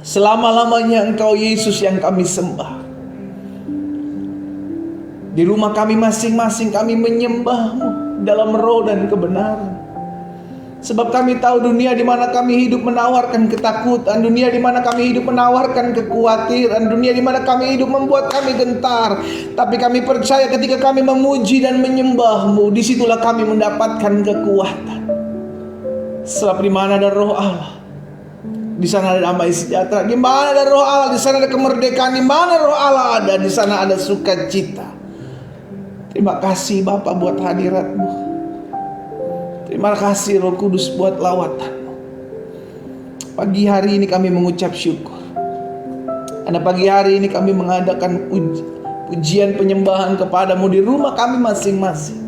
Selama-lamanya Engkau Yesus yang kami sembah. Di rumah kami masing-masing kami menyembah-Mu dalam roh dan kebenaran. Sebab kami tahu dunia di mana kami hidup menawarkan ketakutan, dunia di mana kami hidup menawarkan kekhawatiran, dunia di mana kami hidup membuat kami gentar. Tapi kami percaya ketika kami memuji dan menyembah-Mu, disitulah kami mendapatkan kekuatan. Sebab di mana ada roh Allah, di sana ada damai sejahtera. Di mana ada roh Allah, di sana ada kemerdekaan. Di mana roh Allah ada, di sana ada sukacita. Terima kasih Bapa buat hadirat-Mu. Terima kasih Roh Kudus buat lawatan-Mu. Pagi hari ini kami mengucap syukur, karena pagi hari ini kami mengadakan pujian penyembahan kepada-Mu di rumah kami masing-masing.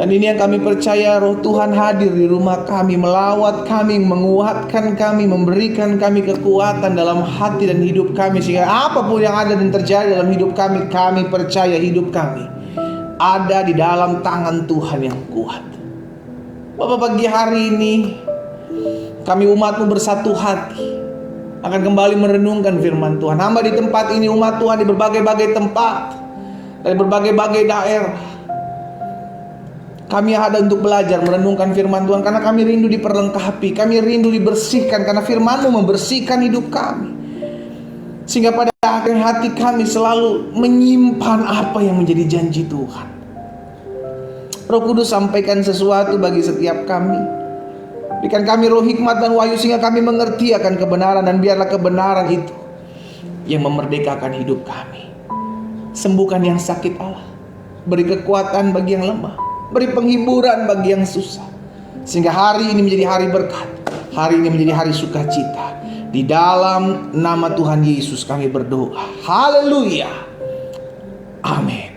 Dan ini yang kami percaya, Roh Tuhan hadir di rumah kami, melawat kami, menguatkan kami, memberikan kami kekuatan dalam hati dan hidup kami. Sehingga apapun yang ada dan terjadi dalam hidup kami, kami percaya hidup kami ada di dalam tangan Tuhan yang kuat. Bapak, pagi hari ini kami umat-Mu bersatu hati akan kembali merenungkan firman Tuhan. Hamba di tempat ini, umat Tuhan di berbagai-bagai tempat, dari berbagai-bagai daerah, kami ada untuk belajar merenungkan firman Tuhan, karena kami rindu diperlengkapi, kami rindu dibersihkan, karena firman-Mu membersihkan hidup kami. Sehingga pada akhir hati kami selalu menyimpan apa yang menjadi janji Tuhan. Roh Kudus sampaikan sesuatu bagi setiap kami. Berikan kami roh hikmat dan wahyu sehingga kami mengerti akan kebenaran, dan biarlah kebenaran itu yang memerdekakan hidup kami. Sembuhkan yang sakit Allah, beri kekuatan bagi yang lemah, beri penghiburan bagi yang susah, sehingga hari ini menjadi hari berkat, hari ini menjadi hari sukacita. Di dalam nama Tuhan Yesus kami berdoa. Haleluya. Amin.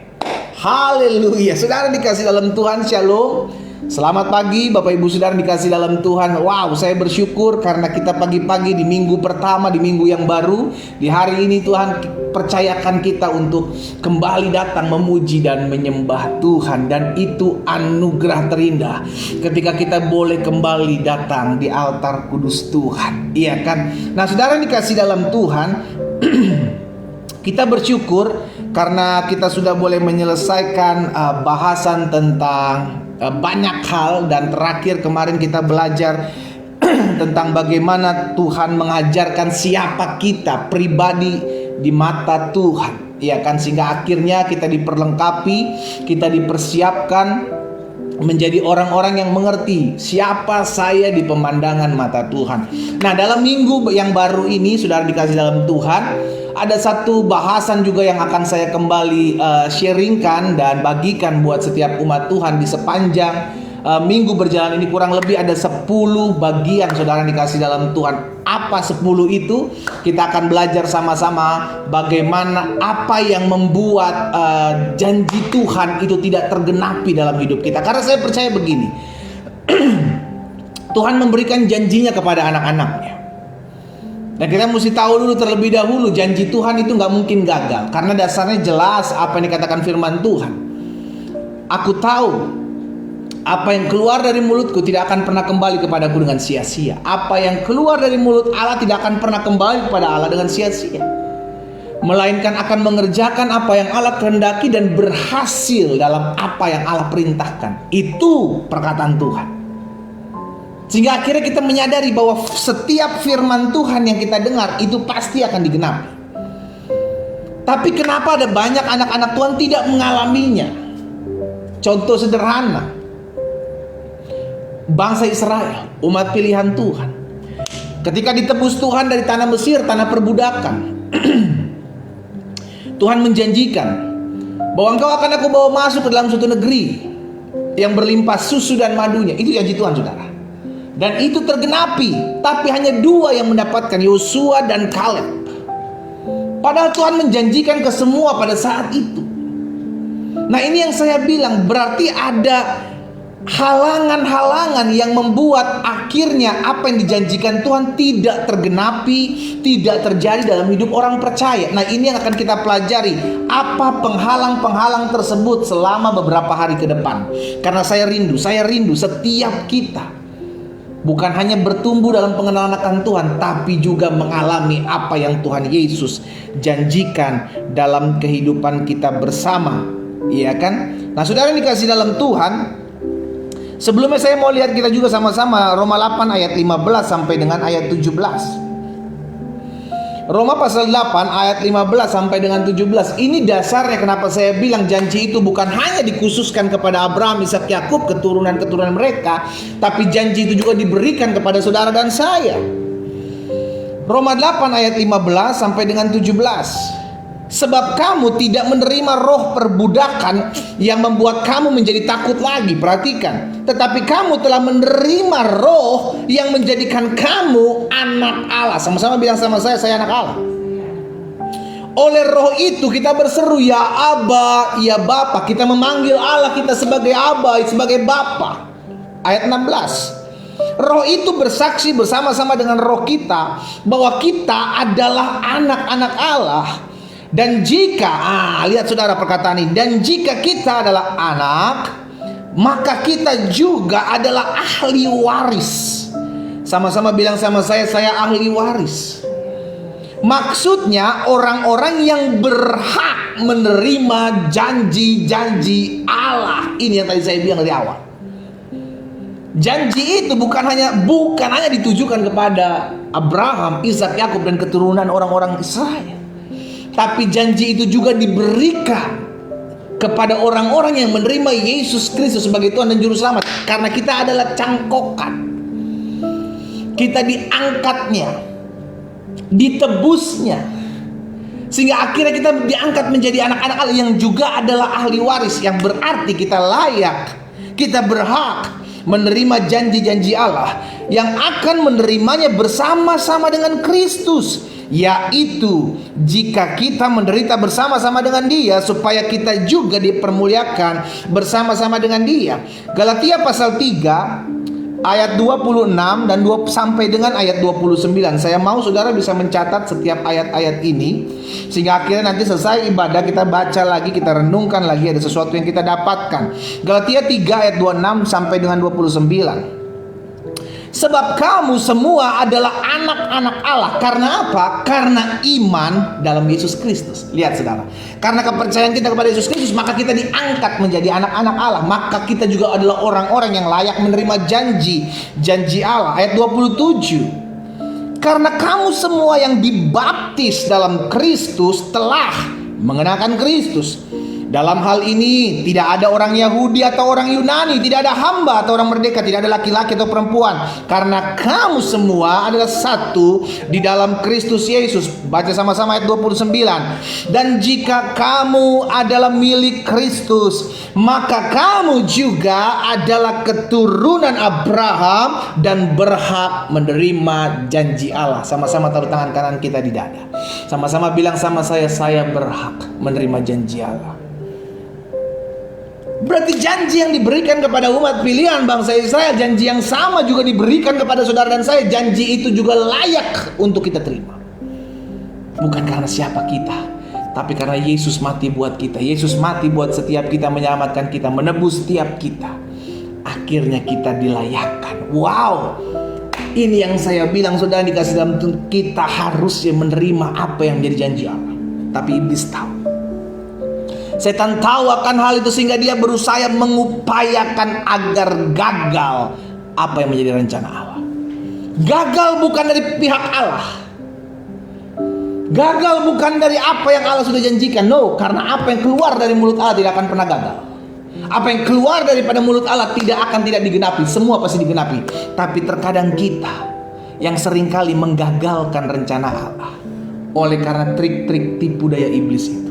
Haleluya. Saudara dikasih dalam Tuhan, shalom. Selamat pagi Bapak Ibu Saudara dikasih dalam Tuhan. Wow, saya bersyukur karena kita pagi-pagi di minggu pertama, di minggu yang baru. Di hari ini Tuhan percayakan kita untuk kembali datang memuji dan menyembah Tuhan. Dan itu anugerah terindah ketika kita boleh kembali datang di altar kudus Tuhan. Iya kan? Nah saudara dikasih dalam Tuhan, kita bersyukur karena kita sudah boleh menyelesaikan bahasan tentang banyak hal. Dan terakhir kemarin kita belajar tentang bagaimana Tuhan mengajarkan siapa kita pribadi di mata Tuhan, ya kan? Sehingga akhirnya kita diperlengkapi, kita dipersiapkan menjadi orang-orang yang mengerti siapa saya di pemandangan mata Tuhan. Nah dalam minggu yang baru ini, saudara dikasih dalam Tuhan, ada satu bahasan juga yang akan saya kembali sharingkan dan bagikan buat setiap umat Tuhan di sepanjang minggu berjalan ini. Kurang lebih ada 10 bagian saudara dikasih dalam Tuhan. Apa 10 itu? Kita akan belajar sama-sama bagaimana apa yang membuat janji Tuhan itu tidak tergenapi dalam hidup kita. Karena saya percaya begini, Tuhan memberikan janjinya kepada anak-anaknya. Dan kita mesti tahu dulu terlebih dahulu, janji Tuhan itu gak mungkin gagal. Karena dasarnya jelas apa yang dikatakan firman Tuhan. Aku tahu apa yang keluar dari mulutku tidak akan pernah kembali kepadaku dengan sia-sia. Apa yang keluar dari mulut Allah tidak akan pernah kembali kepada Allah dengan sia-sia, melainkan akan mengerjakan apa yang Allah kehendaki dan berhasil dalam apa yang Allah perintahkan. Itu perkataan Tuhan. Sehingga akhirnya kita menyadari bahwa setiap firman Tuhan yang kita dengar itu pasti akan digenapi. Tapi kenapa ada banyak anak-anak Tuhan tidak mengalaminya? Contoh sederhana, bangsa Israel, umat pilihan Tuhan, ketika ditebus Tuhan dari tanah Mesir, tanah perbudakan, Tuhan menjanjikan bahwa engkau akan aku bawa masuk ke dalam suatu negeri yang berlimpah susu dan madunya. Itu janji Tuhan saudara. Dan itu tergenapi, tapi hanya 2 yang mendapatkan, Yosua dan Kaleb. Padahal Tuhan menjanjikan ke semua pada saat itu. Nah ini yang saya bilang, berarti ada halangan-halangan yang membuat akhirnya apa yang dijanjikan Tuhan tidak tergenapi, tidak terjadi dalam hidup orang percaya. Nah ini yang akan kita pelajari, apa penghalang-penghalang tersebut selama beberapa hari ke depan. Karena saya rindu setiap kita Bukan hanya bertumbuh dalam pengenalan akan Tuhan, tapi juga mengalami apa yang Tuhan Yesus janjikan dalam kehidupan kita bersama. Iya kan? Nah, saudara yang dikasih dalam Tuhan, sebelumnya saya mau lihat kita juga sama-sama Roma 8 ayat 15 sampai dengan ayat 17. Roma pasal 8 ayat 15 sampai dengan 17. Ini dasarnya kenapa saya bilang janji itu bukan hanya dikhususkan kepada Abraham, Ishak, Yakub, keturunan-keturunan mereka, tapi janji itu juga diberikan kepada saudara dan saya. Roma 8 ayat 15 sampai dengan 17. Sebab kamu tidak menerima roh perbudakan yang membuat kamu menjadi takut lagi. Perhatikan. Tetapi kamu telah menerima roh yang menjadikan kamu anak Allah. Sama-sama bilang sama saya anak Allah. Oleh roh itu kita berseru, ya Aba, ya Bapa. Kita memanggil Allah kita sebagai Aba, sebagai Bapa. Ayat 16. Roh itu bersaksi bersama-sama dengan roh kita bahwa kita adalah anak-anak Allah. Dan jika, lihat saudara perkataan ini, dan jika kita adalah anak, maka kita juga adalah ahli waris. Sama-sama bilang sama saya ahli waris. Maksudnya orang-orang yang berhak menerima janji-janji Allah. Ini yang tadi saya bilang dari awal. Janji itu bukan hanya ditujukan kepada Abraham, Ishak, Yakub dan keturunan orang-orang Israel. Tapi janji itu juga diberikan kepada orang-orang yang menerima Yesus Kristus sebagai Tuhan dan Juru Selamat. Karena kita adalah cangkokan. Kita diangkatnya, ditebusnya, sehingga akhirnya kita diangkat menjadi anak-anak Allah yang juga adalah ahli waris. Yang berarti kita layak, kita berhak menerima janji-janji Allah yang akan menerimanya bersama-sama dengan Kristus. Yaitu jika kita menderita bersama-sama dengan Dia, supaya kita juga dipermuliakan bersama-sama dengan Dia. Galatia pasal 3 ayat 26 dan sampai dengan ayat 29. Saya mau saudara bisa mencatat setiap ayat-ayat ini, sehingga akhirnya nanti selesai ibadah kita baca lagi, kita renungkan lagi, ada sesuatu yang kita dapatkan. Galatia 3 ayat 26 sampai dengan 29. Sebab kamu semua adalah anak-anak Allah. Karena apa? Karena iman dalam Yesus Kristus. Lihat saudara, karena kepercayaan kita kepada Yesus Kristus, maka kita diangkat menjadi anak-anak Allah. Maka kita juga adalah orang-orang yang layak menerima janji Allah. Ayat 27. Karena kamu semua yang dibaptis dalam Kristus telah mengenakan Kristus. Dalam hal ini tidak ada orang Yahudi atau orang Yunani, tidak ada hamba atau orang merdeka, tidak ada laki-laki atau perempuan, karena kamu semua adalah satu di dalam Kristus Yesus. Baca sama-sama ayat 29. Dan jika kamu adalah milik Kristus, maka kamu juga adalah keturunan Abraham dan berhak menerima janji Allah. Sama-sama taruh tangan kanan kita di dada. Sama-sama bilang sama saya berhak menerima janji Allah. Berarti janji yang diberikan kepada umat pilihan bangsa Israel, janji yang sama juga diberikan kepada saudara dan saya. Janji itu juga layak untuk kita terima. Bukan karena siapa kita, tapi karena Yesus mati buat kita. Yesus mati buat setiap kita, menyelamatkan kita, menebus setiap kita. Akhirnya kita dilayakkan. Wow, ini yang saya bilang saudara dikasih dalam kita harusnya menerima apa yang menjadi janji Allah. Tapi iblis tahu. Setan tahu akan hal itu sehingga dia berusaha mengupayakan agar gagal apa yang menjadi rencana Allah. Gagal bukan dari pihak Allah. Gagal bukan dari apa yang Allah sudah janjikan. No, karena apa yang keluar dari mulut Allah tidak akan pernah gagal. Apa yang keluar daripada mulut Allah tidak digenapi. Semua pasti digenapi. Tapi terkadang kita yang seringkali menggagalkan rencana Allah oleh karena trik-trik tipu daya iblis itu.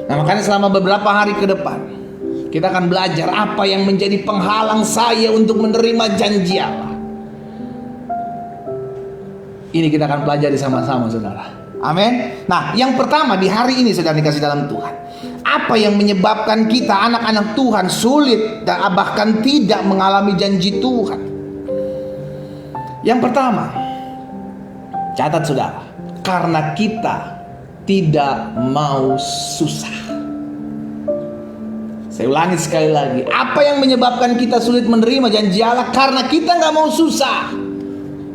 Nah, makanya selama beberapa hari ke depan kita akan belajar apa yang menjadi penghalang saya untuk menerima janji Allah. Ini kita akan pelajari sama-sama saudara. Amin. Nah, yang pertama di hari ini saudara dikasih dalam Tuhan, apa yang menyebabkan kita anak-anak Tuhan sulit dan bahkan tidak mengalami janji Tuhan? Yang pertama, catat saudara, karena kita tidak mau susah. Saya ulangi sekali lagi. Apa yang menyebabkan kita sulit menerima janji Allah? Karena kita nggak mau susah.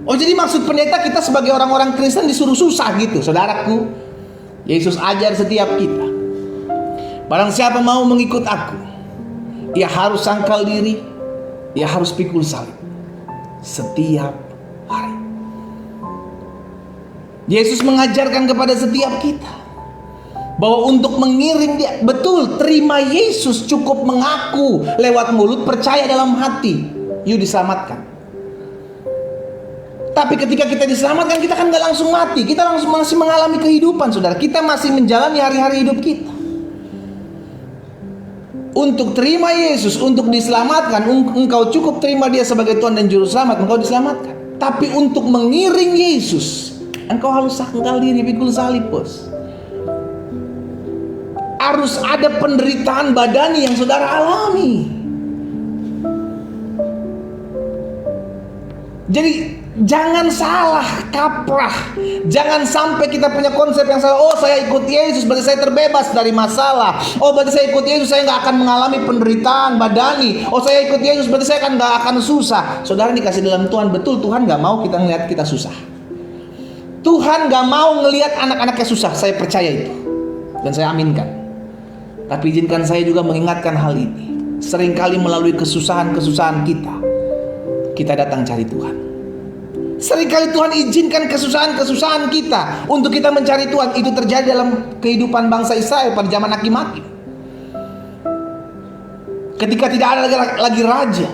Oh, jadi maksud pendeta kita sebagai orang-orang Kristen disuruh susah gitu? Saudaraku, Yesus ajar setiap kita, barang siapa mau mengikut aku, ia harus sangkal diri, ia harus pikul salib setiap hari. Yesus mengajarkan kepada setiap kita bahwa untuk mengiring dia, betul, terima Yesus cukup mengaku lewat mulut, percaya dalam hati, yuk diselamatkan. Tapi ketika kita diselamatkan, kita kan gak langsung mati, kita langsung masih mengalami kehidupan, saudara. Kita masih menjalani hari-hari hidup kita. Untuk terima Yesus, untuk diselamatkan, engkau cukup terima dia sebagai Tuhan dan Juru Selamat, engkau diselamatkan. Tapi untuk mengiring Yesus, engkau harus sangkal diri, pikul salib, bos. Harus ada penderitaan badani yang saudara alami. Jadi jangan salah kaprah. Jangan sampai kita punya konsep yang salah. Oh, saya ikut Yesus berarti saya terbebas dari masalah. Oh, berarti saya ikut Yesus saya gak akan mengalami penderitaan badani. Oh, saya ikut Yesus berarti saya gak akan susah. Saudara dikasih dalam Tuhan, betul, Tuhan gak mau kita ngelihat kita susah. Tuhan gak mau ngelihat anak-anaknya susah. Saya percaya itu, dan saya aminkan. Tapi izinkan saya juga mengingatkan hal ini. Seringkali melalui kesusahan-kesusahan kita datang cari Tuhan. Seringkali Tuhan izinkan kesusahan-kesusahan kita untuk kita mencari Tuhan. Itu terjadi dalam kehidupan bangsa Israel pada zaman Hakim-Hakim. Ketika tidak ada lagi raja,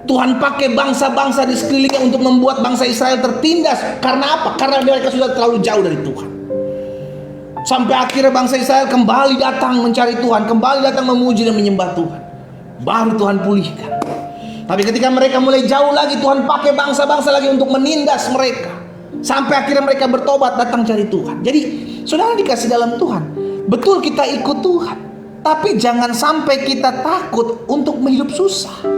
Tuhan pakai bangsa-bangsa di sekelilingnya untuk membuat bangsa Israel tertindas. Karena apa? Karena mereka sudah terlalu jauh dari Tuhan. Sampai akhirnya bangsa Israel kembali datang mencari Tuhan, kembali datang memuji dan menyembah Tuhan. Baru Tuhan pulihkan. Tapi ketika mereka mulai jauh lagi, Tuhan pakai bangsa-bangsa lagi untuk menindas mereka. Sampai akhirnya mereka bertobat, datang cari Tuhan. Jadi saudara dikasih dalam Tuhan, betul kita ikut Tuhan, tapi jangan sampai kita takut untuk hidup susah.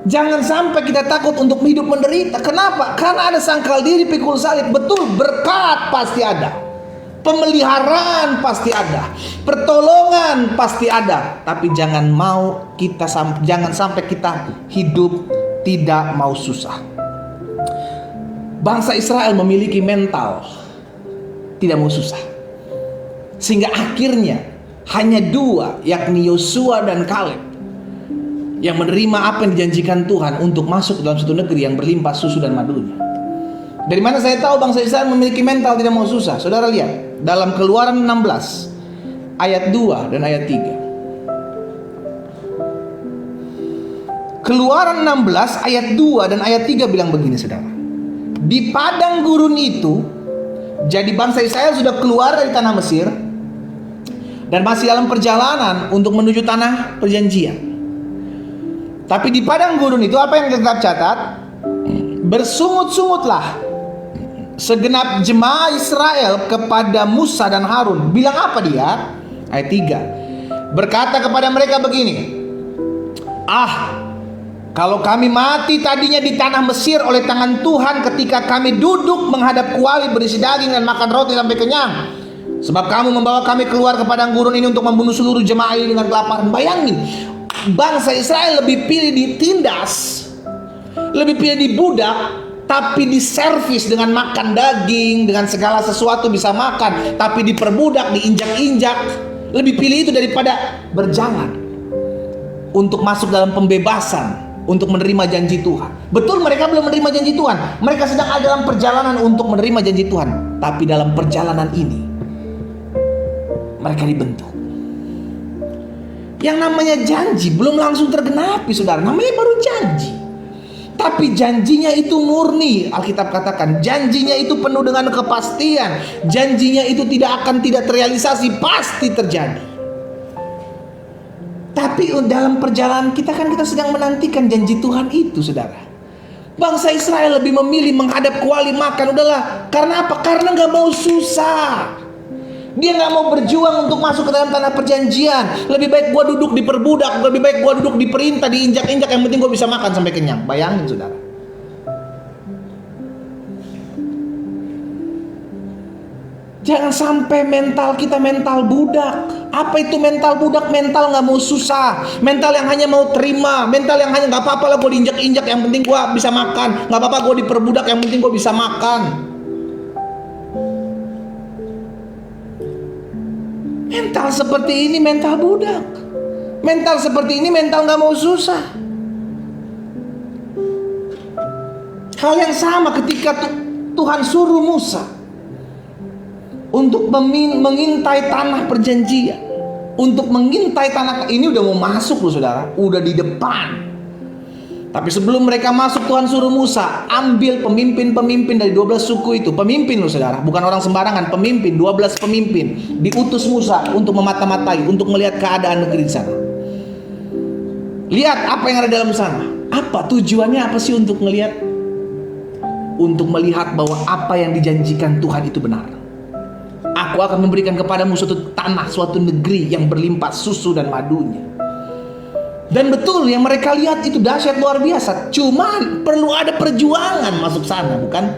Jangan sampai kita takut untuk hidup menderita. Kenapa? Karena ada sangkal diri, pikul salib. Betul, berkat pasti ada, pemeliharaan pasti ada, pertolongan pasti ada. Tapi jangan sampai kita hidup tidak mau susah. Bangsa Israel memiliki mental tidak mau susah, sehingga akhirnya hanya dua, yakni Yosua dan Kaleb, yang menerima apa yang dijanjikan Tuhan untuk masuk dalam suatu negeri yang berlimpah susu dan madunya. Dari mana saya tahu bangsa Israel memiliki mental tidak mau susah? Saudara lihat dalam Keluaran 16 ayat 2 dan ayat 3. Keluaran 16 ayat 2 dan ayat 3 bilang begini, saudara. Di padang gurun itu, jadi bangsa Israel sudah keluar dari tanah Mesir dan masih dalam perjalanan untuk menuju tanah perjanjian. Tapi di padang gurun itu apa yang tetap catat? Bersungut-sungutlah segenap jemaah Israel kepada Musa dan Harun. Bilang apa dia? Ayat 3. Berkata kepada mereka begini, kalau kami mati tadinya di tanah Mesir oleh tangan Tuhan ketika kami duduk menghadap kuali berisi daging dan makan roti sampai kenyang. Sebab kamu membawa kami keluar ke padang gurun ini untuk membunuh seluruh jemaah ini dengan kelaparan. Bayangin, bangsa Israel lebih pilih ditindas, lebih pilih dibudak, tapi diservis dengan makan daging, dengan segala sesuatu bisa makan, tapi diperbudak, diinjak-injak. Lebih pilih itu daripada berjalan untuk masuk dalam pembebasan, untuk menerima janji Tuhan. Betul, mereka belum menerima janji Tuhan, mereka sedang ada dalam perjalanan untuk menerima janji Tuhan. Tapi dalam perjalanan ini mereka dibentuk. Yang namanya janji belum langsung tergenapi, saudara. Namanya baru janji. Tapi janjinya itu murni. Alkitab katakan janjinya itu penuh dengan kepastian. Janjinya itu tidak akan tidak terrealisasi, pasti terjadi. Tapi dalam perjalanan kita sedang menantikan janji Tuhan itu, saudara. Bangsa Israel lebih memilih menghadap kuali makan. Udahlah, karena apa? Karena gak mau susah. Dia gak mau berjuang untuk masuk ke dalam tanah perjanjian. Lebih baik gua duduk diperbudak, lebih baik gua duduk diperintah, diinjak-injak, yang penting gua bisa makan sampai kenyang. Bayangin, saudara. Jangan sampai mental kita mental budak. Apa itu mental budak? Mental gak mau susah, mental yang hanya mau terima, mental yang hanya gak apa-apa lah gue diinjak-injak, yang penting gue bisa makan. Gak apa-apa gue diperbudak, yang penting gue bisa makan. Mental seperti ini mental budak. Mental seperti ini mental gak mau susah. Hal yang sama ketika Tuhan suruh Musa untuk mengintai tanah perjanjian, untuk mengintai tanah ini, udah mau masuk loh saudara, udah di depan. Tapi sebelum mereka masuk, Tuhan suruh Musa ambil pemimpin-pemimpin dari 12 suku itu. Pemimpin loh saudara, bukan orang sembarangan, pemimpin, 12 pemimpin diutus Musa untuk memata-matai, untuk melihat keadaan negeri di sana. Lihat apa yang ada dalam sana. Apa tujuannya? Apa sih untuk melihat? Untuk melihat bahwa apa yang dijanjikan Tuhan itu benar. Aku akan memberikan kepadamu suatu tanah, suatu negeri yang berlimpah susu dan madunya. Dan betul yang mereka lihat itu dahsyat luar biasa. Cuman perlu ada perjuangan masuk sana, bukan?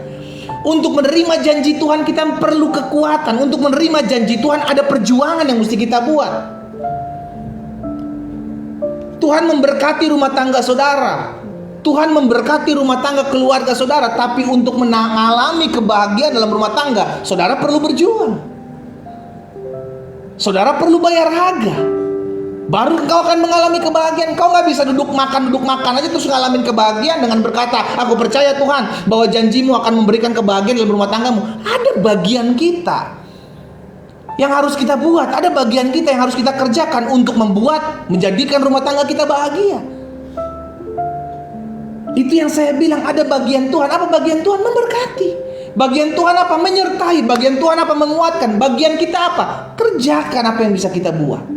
Untuk menerima janji Tuhan kita perlu kekuatan. Untuk menerima janji Tuhan ada perjuangan yang mesti kita buat. Tuhan memberkati rumah tangga saudara, Tuhan memberkati rumah tangga keluarga saudara. Tapi untuk mengalami kebahagiaan dalam rumah tangga, saudara perlu berjuang. Saudara perlu bayar harga. Baru engkau akan mengalami kebahagiaan. Kau gak bisa duduk makan aja terus ngalamin kebahagiaan dengan berkata, aku percaya Tuhan bahwa janjimu akan memberikan kebahagiaan dalam rumah tanggamu. Ada bagian kita yang harus kita buat. Ada bagian kita yang harus kita kerjakan untuk menjadikan rumah tangga kita bahagia. Itu yang saya bilang, ada bagian Tuhan. Apa bagian Tuhan? Memberkati. Bagian Tuhan apa? Menyertai. Bagian Tuhan apa? Menguatkan. Bagian kita apa? Kerjakan apa yang bisa kita buat.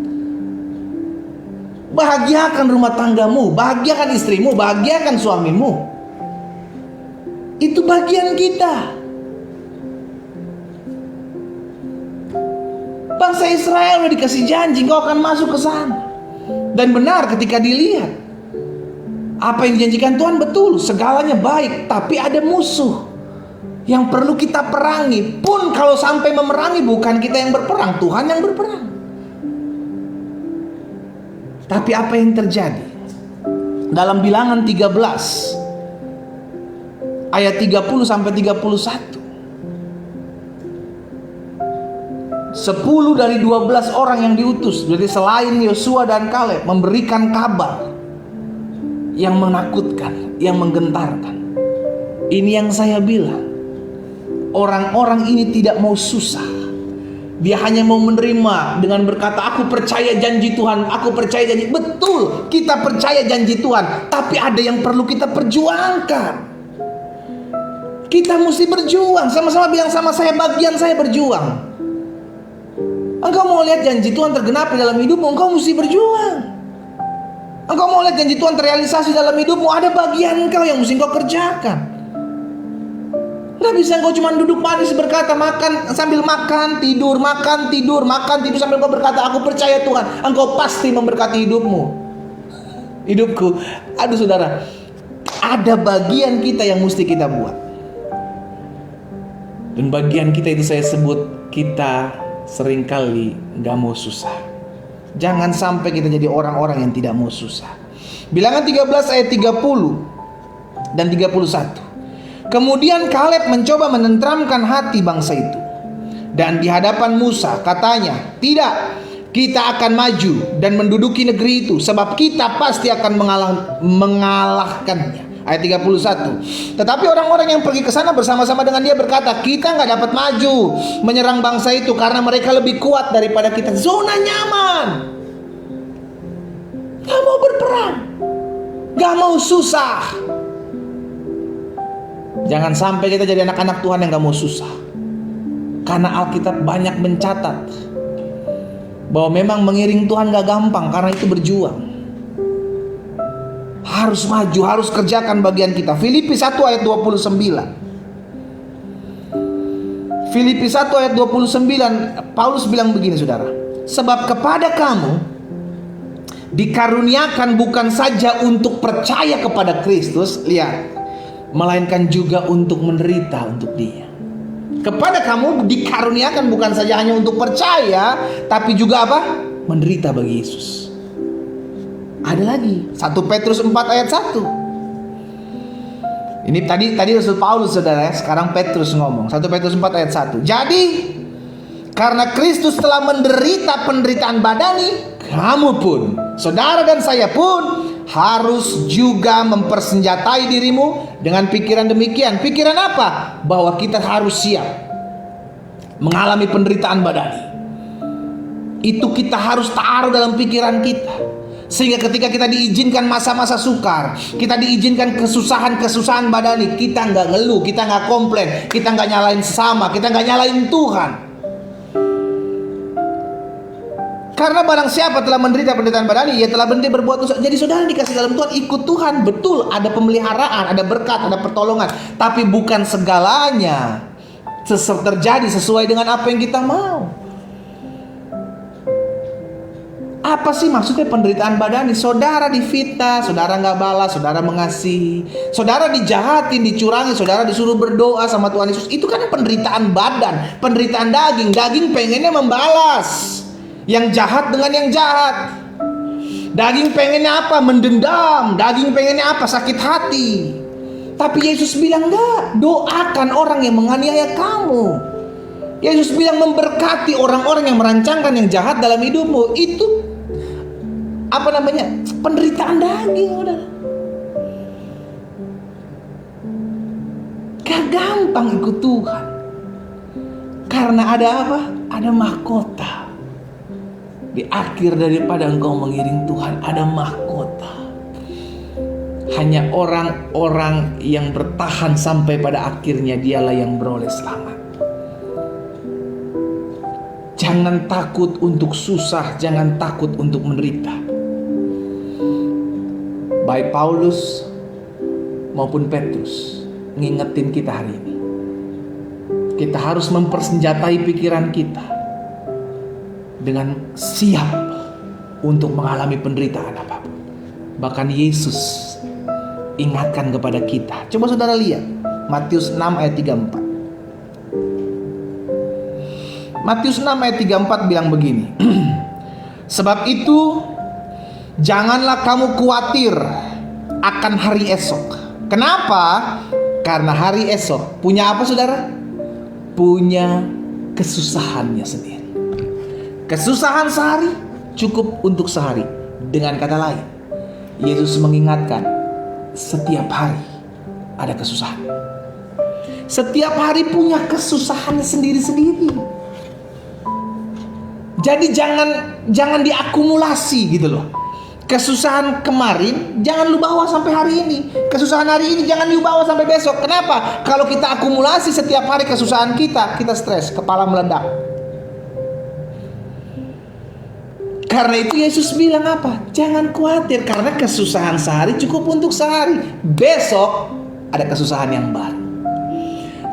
Bahagiakan rumah tanggamu, bahagiakan istrimu, bahagiakan suamimu. Itu bagian kita. Bangsa Israel udah dikasih janji, kau akan masuk ke sana. Dan benar ketika dilihat apa yang dijanjikan Tuhan, betul, segalanya baik. Tapi ada musuh yang perlu kita perangi. Pun kalau sampai memerangi, bukan kita yang berperang, Tuhan yang berperang. Tapi apa yang terjadi? Dalam Bilangan 13 ayat 30 sampai 31. 10 dari 12 orang yang diutus, jadi selain Yosua dan Kaleb, memberikan kabar yang menakutkan, yang menggentarkan. Ini yang saya bilang, orang-orang ini tidak mau susah. Dia hanya mau menerima dengan berkata, aku percaya janji Tuhan, aku percaya janji. Betul, kita percaya janji Tuhan, tapi ada yang perlu kita perjuangkan. Kita mesti berjuang. Sama-sama bilang sama saya, bagian saya berjuang. Engkau mau lihat janji Tuhan tergenapi dalam hidupmu, engkau mesti berjuang. Engkau mau lihat janji Tuhan terrealisasi dalam hidupmu, ada bagian engkau yang mesti engkau kerjakan. Gak bisa engkau cuma duduk manis berkata, makan sambil makan tidur, makan tidur, makan tidur sambil engkau berkata, aku percaya Tuhan, engkau pasti memberkati hidupmu, hidupku. Aduh saudara, ada bagian kita yang mesti kita buat. Dan bagian kita itu saya sebut, kita seringkali gak mau susah. Jangan sampai kita jadi orang-orang yang tidak mau susah. Bilangan 13 ayat 30 dan 31. Kemudian Kaleb mencoba menenteramkan hati bangsa itu. Dan di hadapan Musa katanya, tidak, kita akan maju dan menduduki negeri itu, sebab kita pasti akan mengalahkannya. Ayat 31. Tetapi orang-orang yang pergi ke sana bersama-sama dengan dia berkata, kita gak dapat maju menyerang bangsa itu karena mereka lebih kuat daripada kita. Zona nyaman, gak mau berperang, gak mau susah. Jangan sampai kita jadi anak-anak Tuhan yang gak mau susah. Karena Alkitab banyak mencatat bahwa memang mengiring Tuhan gak gampang, karena itu berjuang. Harus maju, harus kerjakan bagian kita. Filipi 1 ayat 29. Filipi 1 ayat 29, Paulus bilang begini saudara, sebab kepada kamu dikaruniakan bukan saja untuk percaya kepada Kristus, lihat, melainkan juga untuk menderita untuk Dia. Kepada kamu dikaruniakan bukan saja hanya untuk percaya, tapi juga apa? Menderita bagi Yesus. Ada lagi 1 Petrus 4 ayat 1. Ini tadi Rasul Paulus, saudara ya. Sekarang Petrus ngomong 1 Petrus 4 ayat 1. Jadi karena Kristus telah menderita penderitaan badani, kamu pun, saudara dan saya pun harus juga mempersenjatai dirimu dengan pikiran demikian. Pikiran apa? Bahwa kita harus siap mengalami penderitaan badani. Itu kita harus taruh dalam pikiran kita, sehingga ketika kita diizinkan masa-masa sukar, kita diizinkan kesusahan-kesusahan badani, kita nggak ngeluh, kita nggak komplain, kita nggak nyalain sesama, kita nggak nyalain Tuhan. Karena barang siapa telah menderita penderitaan badani, ia telah berhenti berbuat dosa. Jadi saudara dikasih dalam Tuhan, ikut Tuhan. Betul, ada pemeliharaan, ada berkat, ada pertolongan. Tapi bukan segalanya terjadi sesuai dengan apa yang kita mau. Apa sih maksudnya penderitaan badani? Saudara difitnah, saudara nggak balas, saudara mengasihi, saudara dijahatin, dicurangi, saudara disuruh berdoa sama Tuhan Yesus. Itu kan penderitaan badan, penderitaan daging. Daging pengennya membalas yang jahat dengan yang jahat. Daging pengennya apa? Mendendam. Daging pengennya apa? Sakit hati. Tapi Yesus bilang enggak, doakan orang yang menganiaya kamu. Yesus bilang memberkati orang-orang yang merancangkan yang jahat dalam hidupmu. Itu penderitaan daging, udah. Gak gampang ikut Tuhan. Karena ada apa? Ada mahkota. Di akhir daripada engkau mengiring Tuhan ada mahkota. Hanya orang-orang yang bertahan sampai pada akhirnya dialah yang beroleh selamat. Jangan takut untuk susah, jangan takut untuk menderita. Baik Paulus maupun Petrus ngingetin kita hari ini, kita harus mempersenjatai pikiran kita dengan siap untuk mengalami penderitaan apapun. Bahkan Yesus ingatkan kepada kita. Coba saudara lihat Matius 6 ayat 34. Matius 6 ayat 34 bilang begini. Sebab itu janganlah kamu khawatir akan hari esok. Kenapa? Karena hari esok punya apa saudara? Punya kesusahannya sendiri. Kesusahan sehari cukup untuk sehari. Dengan kata lain, Yesus mengingatkan setiap hari ada kesusahan. Setiap hari punya kesusahannya sendiri-sendiri. Jadi jangan diakumulasi gitu loh. Kesusahan kemarin jangan lu bawa sampai hari ini. Kesusahan hari ini jangan lu bawa sampai besok. Kenapa? Kalau kita akumulasi setiap hari kesusahan kita stres, kepala meledak. Karena itu Yesus bilang apa? Jangan khawatir, karena kesusahan sehari cukup untuk sehari. Besok ada kesusahan yang baru.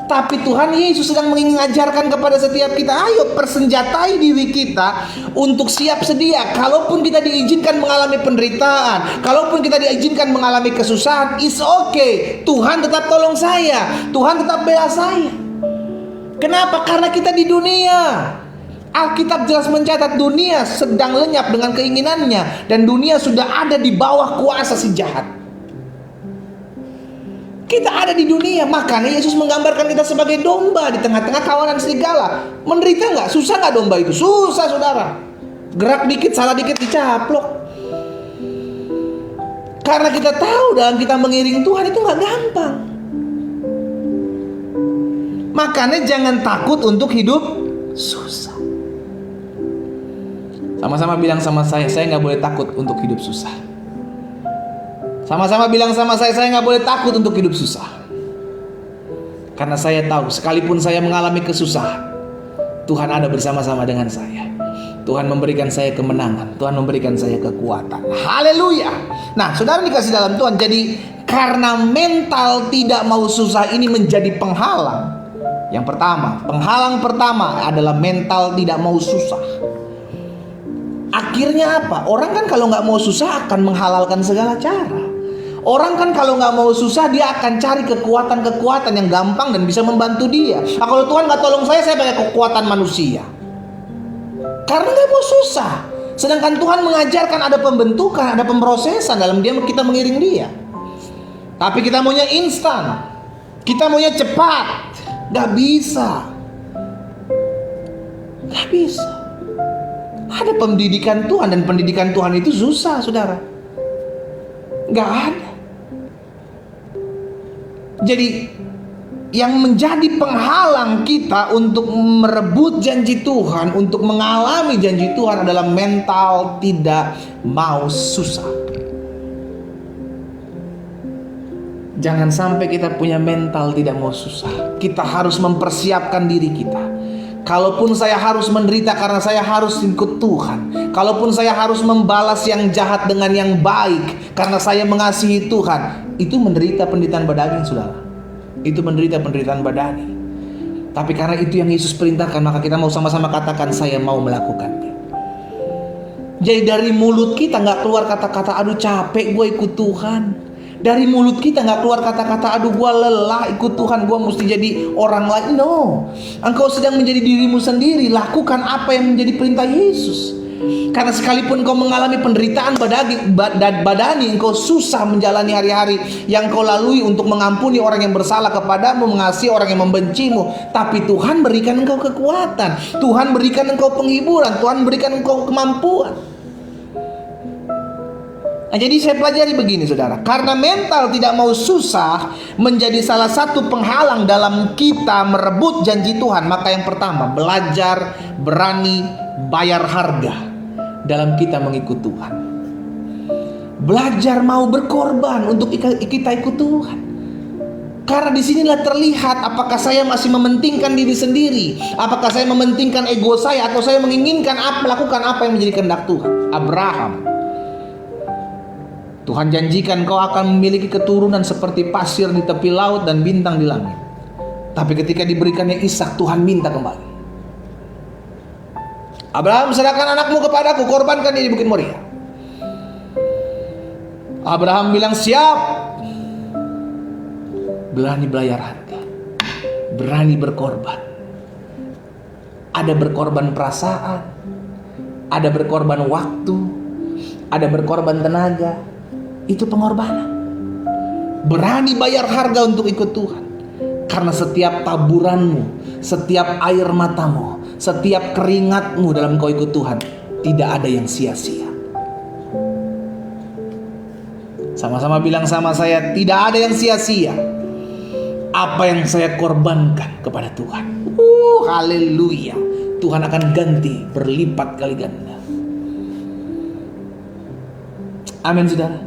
Tapi Tuhan Yesus sedang mengajarkan kepada setiap kita, ayo persenjatai diri kita untuk siap sedia. Kalaupun kita diizinkan mengalami penderitaan, kalaupun kita diizinkan mengalami kesusahan, it's okay. Tuhan tetap tolong saya, Tuhan tetap bela saya. Kenapa? Karena kita di dunia. Alkitab jelas mencatat dunia sedang lenyap dengan keinginannya, dan dunia sudah ada di bawah kuasa si jahat. Kita ada di dunia, makanya Yesus menggambarkan kita sebagai domba di tengah-tengah kawanan serigala. Menderita nggak? Susah nggak domba itu? Susah saudara. Gerak dikit, salah dikit dicaplok. Karena kita tahu dalam kita mengiring Tuhan itu nggak gampang. Makanya jangan takut untuk hidup susah. Sama-sama bilang sama saya nggak boleh takut untuk hidup susah. Sama-sama bilang sama saya nggak boleh takut untuk hidup susah. Karena saya tahu, sekalipun saya mengalami kesusahan, Tuhan ada bersama-sama dengan saya. Tuhan memberikan saya kemenangan, Tuhan memberikan saya kekuatan. Haleluya. Nah, saudara dikasih dalam Tuhan. Jadi karena mental tidak mau susah ini menjadi penghalang. Yang pertama, penghalang pertama adalah mental tidak mau susah. Akhirnya apa? Orang kan kalau nggak mau susah akan menghalalkan segala cara. Orang kan kalau nggak mau susah, dia akan cari kekuatan-kekuatan yang gampang dan bisa membantu dia. Nah, kalau Tuhan nggak tolong saya pakai kekuatan manusia. Karena nggak mau susah. Sedangkan Tuhan mengajarkan ada pembentukan, ada pemrosesan dalam dia kita mengiring dia. Tapi kita maunya instan, kita maunya cepat, nggak bisa, nggak bisa. Ada pendidikan Tuhan, dan pendidikan Tuhan itu susah, saudara. Nggak ada. Jadi yang menjadi penghalang kita untuk merebut janji Tuhan, untuk mengalami janji Tuhan adalah mental tidak mau susah. Jangan sampai kita punya mental tidak mau susah. Kita harus mempersiapkan diri kita. Kalaupun saya harus menderita karena saya harus ikut Tuhan, kalaupun saya harus membalas yang jahat dengan yang baik karena saya mengasihi Tuhan, itu menderita penderitaan badani, saudara. Itu menderita penderitaan badani. Tapi karena itu yang Yesus perintahkan, maka kita mau sama-sama katakan, saya mau melakukannya. Jadi dari mulut kita gak keluar kata-kata, aduh capek gue ikut Tuhan. Dari mulut kita gak keluar kata-kata, aduh gue lelah ikut Tuhan, gue mesti jadi orang lain. No, engkau sedang menjadi dirimu sendiri. Lakukan apa yang menjadi perintah Yesus. Karena sekalipun kau mengalami penderitaan badani, engkau susah menjalani hari-hari yang kau lalui untuk mengampuni orang yang bersalah kepadamu, mengasihi orang yang membencimu. Tapi Tuhan berikan engkau kekuatan, Tuhan berikan engkau penghiburan, Tuhan berikan engkau kemampuan. Nah, jadi saya pelajari begini, saudara. Karena mental tidak mau susah menjadi salah satu penghalang dalam kita merebut janji Tuhan, maka yang pertama, belajar berani bayar harga dalam kita mengikut Tuhan. Belajar mau berkorban untuk kita ikut Tuhan. Karena disinilah terlihat apakah saya masih mementingkan diri sendiri, apakah saya mementingkan ego saya, atau saya menginginkan melakukan apa yang menjadi kehendak Tuhan. Abraham, Tuhan janjikan kau akan memiliki keturunan seperti pasir di tepi laut dan bintang di langit. Tapi ketika diberikannya Ishak, Tuhan minta kembali. Abraham, serahkan anakmu kepadaku, korbankan dia di Bukit Moria. Abraham bilang siap. Berani bayar harga, berani berkorban. Ada berkorban perasaan, ada berkorban waktu, ada berkorban tenaga. Itu pengorbanan. Berani bayar harga untuk ikut Tuhan. Karena setiap taburanmu, setiap air matamu, setiap keringatmu dalam kau ikut Tuhan, tidak ada yang sia-sia. Sama-sama bilang sama saya, tidak ada yang sia-sia. Apa yang saya korbankan kepada Tuhan, haleluya, Tuhan akan ganti berlipat kali ganda. Amin, saudara.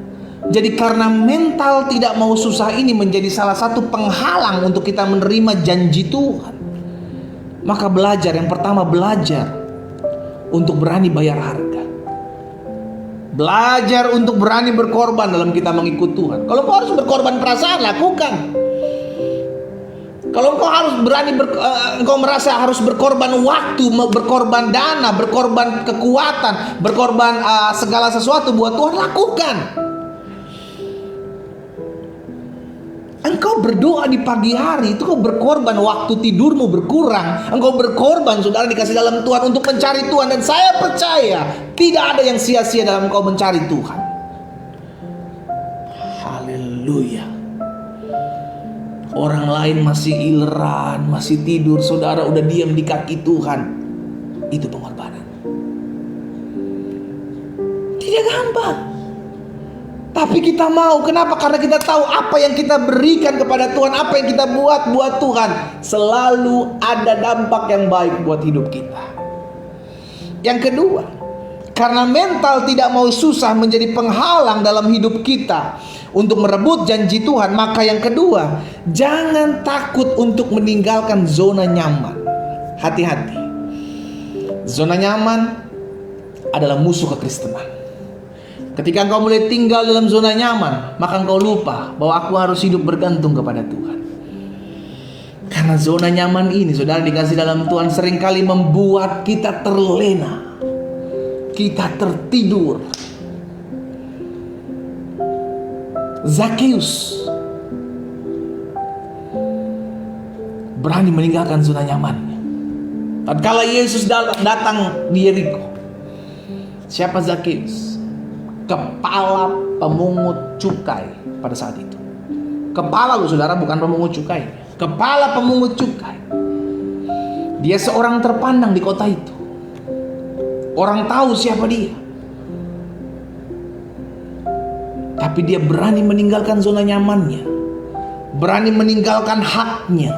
Jadi karena mental tidak mau susah ini menjadi salah satu penghalang untuk kita menerima janji Tuhan, maka belajar, yang pertama belajar untuk berani bayar harga. Belajar untuk berani berkorban dalam kita mengikut Tuhan. Kalau kau harus berkorban perasaan, lakukan. Kalau engkau harus berani engkau merasa harus berkorban waktu, berkorban dana, berkorban kekuatan, berkorban segala sesuatu buat Tuhan, lakukan. Engkau berdoa di pagi hari, itu kau berkorban, waktu tidurmu berkurang, engkau berkorban, saudara, dikasih dalam Tuhan untuk mencari Tuhan. Dan saya percaya tidak ada yang sia-sia dalam engkau mencari Tuhan. Haleluya. Orang lain masih ileran, masih tidur, saudara udah diam di kaki Tuhan. Itu pengorbanan. Tidak gampang. Tapi kita mau, kenapa? Karena kita tahu apa yang kita berikan kepada Tuhan, apa yang kita buat Tuhan, selalu ada dampak yang baik buat hidup kita. Yang kedua, karena mental tidak mau susah menjadi penghalang dalam hidup kita untuk merebut janji Tuhan, maka yang kedua, jangan takut untuk meninggalkan zona nyaman. Hati-hati. Zona nyaman adalah musuh kekristenan. Ketika engkau mulai tinggal dalam zona nyaman, maka engkau lupa bahwa aku harus hidup bergantung kepada Tuhan. Karena zona nyaman ini, saudara, dikasih dalam Tuhan, seringkali membuat kita terlena, kita tertidur. Zakheus berani meninggalkan zona nyamannya. Tatkala Yesus datang di Yeriko, siapa Zakheus? Kepala pemungut cukai pada saat itu. Kepala loh saudara, bukan pemungut cukai. Kepala pemungut cukai. Dia seorang terpandang di kota itu. Orang tahu siapa dia. Tapi dia berani meninggalkan zona nyamannya. Berani meninggalkan haknya.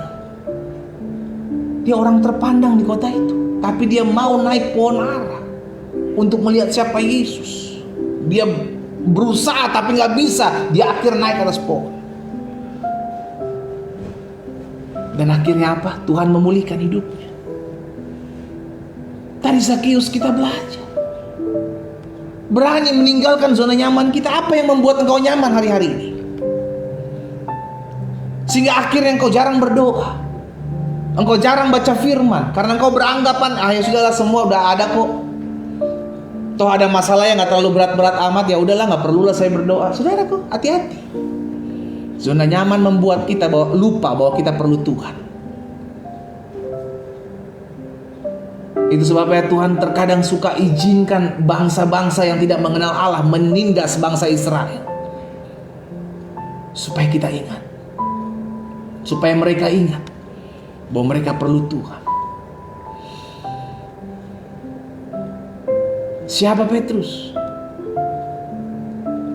Dia orang terpandang di kota itu. Tapi dia mau naik pohon ara untuk melihat siapa Yesus. Dia berusaha tapi gak bisa. Dia akhir naik ke atas pohon. Dan akhirnya apa? Tuhan memulihkan hidupnya. Dari Zakheus kita belajar. Berani meninggalkan zona nyaman kita. Apa yang membuat engkau nyaman hari-hari ini? Sehingga akhirnya engkau jarang berdoa. Engkau jarang baca firman. Karena engkau beranggapan, ya sudahlah, semua udah ada kok. Toh ada masalah yang gak terlalu berat-berat amat. Ya udahlah, gak perlulah saya berdoa. Saudaraku, hati-hati. Zona nyaman membuat kita lupa bahwa kita perlu Tuhan. Itu sebabnya Tuhan terkadang suka izinkan bangsa-bangsa yang tidak mengenal Allah menindas bangsa Israel. Supaya kita ingat. Supaya mereka ingat bahwa mereka perlu Tuhan. Siapa Petrus?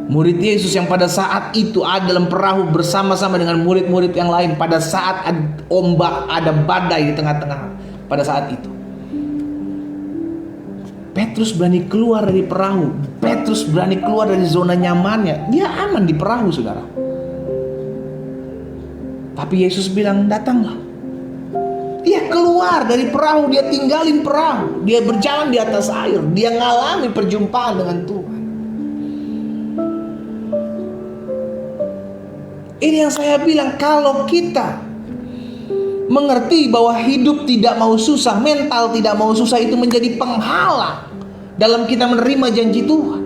Murid Yesus yang pada saat itu ada dalam perahu bersama-sama dengan murid-murid yang lain. Pada saat ada ombak, ada badai di tengah-tengah. Pada saat itu Petrus berani keluar dari perahu. Petrus berani keluar dari zona nyamannya. Dia aman di perahu, saudara. Tapi Yesus bilang, datanglah. Dia keluar dari perahu. Dia tinggalin perahu. Dia berjalan di atas air. Dia ngalami perjumpaan dengan Tuhan. Ini yang saya bilang, kalau kita mengerti bahwa hidup tidak mau susah, mental tidak mau susah, itu menjadi penghalang dalam kita menerima janji Tuhan.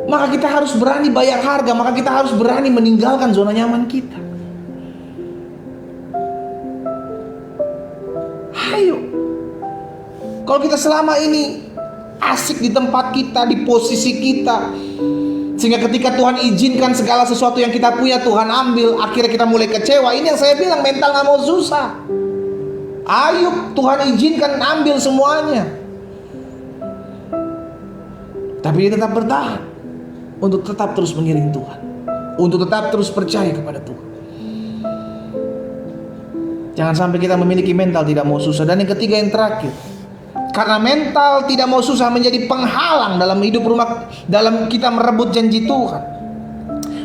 Maka kita harus berani bayar harga. Maka kita harus berani meninggalkan zona nyaman kita. Ayo. Kalau kita selama ini asik di tempat kita, di posisi kita, sehingga ketika Tuhan izinkan segala sesuatu yang kita punya Tuhan ambil, akhirnya kita mulai kecewa. Ini yang saya bilang, mental gak mau susah. Ayo, Tuhan izinkan ambil semuanya. Tapi dia tetap bertahan untuk tetap terus mengiring Tuhan, untuk tetap terus percaya kepada Tuhan. Jangan sampai kita memiliki mental tidak mau susah. Dan yang ketiga, yang terakhir, karena mental tidak mau susah menjadi penghalang dalam hidup dalam kita merebut janji Tuhan.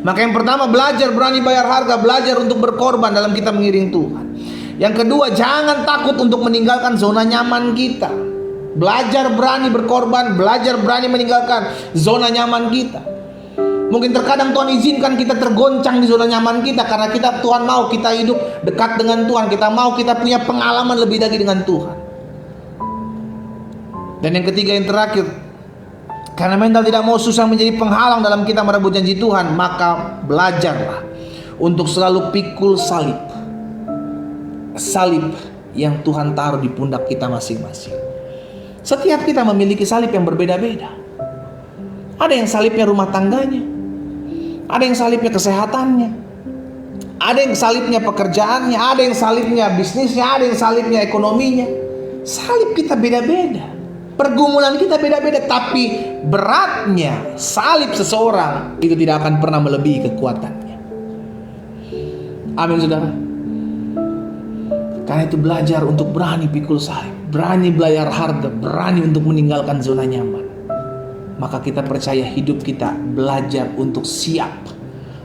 Maka yang pertama, belajar berani bayar harga, belajar untuk berkorban dalam kita mengiring Tuhan. Yang kedua, jangan takut untuk meninggalkan zona nyaman kita. Belajar berani berkorban, belajar berani meninggalkan zona nyaman kita. Mungkin terkadang Tuhan izinkan kita tergoncang di zona nyaman kita, karena Tuhan mau kita hidup dekat dengan Tuhan. Kita mau kita punya pengalaman lebih lagi dengan Tuhan. Dan yang ketiga, yang terakhir, karena mental tidak mau susah menjadi penghalang dalam kita merebut janji Tuhan, maka belajarlah untuk selalu pikul salib. Salib yang Tuhan taruh di pundak kita masing-masing. Setiap kita memiliki salib yang berbeda-beda. Ada yang salibnya rumah tangganya, ada yang salibnya kesehatannya, ada yang salibnya pekerjaannya, ada yang salibnya bisnisnya, ada yang salibnya ekonominya. Salib kita beda-beda, pergumulan kita beda-beda. Tapi beratnya salib seseorang itu tidak akan pernah melebihi kekuatannya. Amin, saudara. Karena itu belajar untuk berani pikul salib, berani bayar harga, berani untuk meninggalkan zona nyaman. Maka kita percaya hidup kita belajar untuk siap.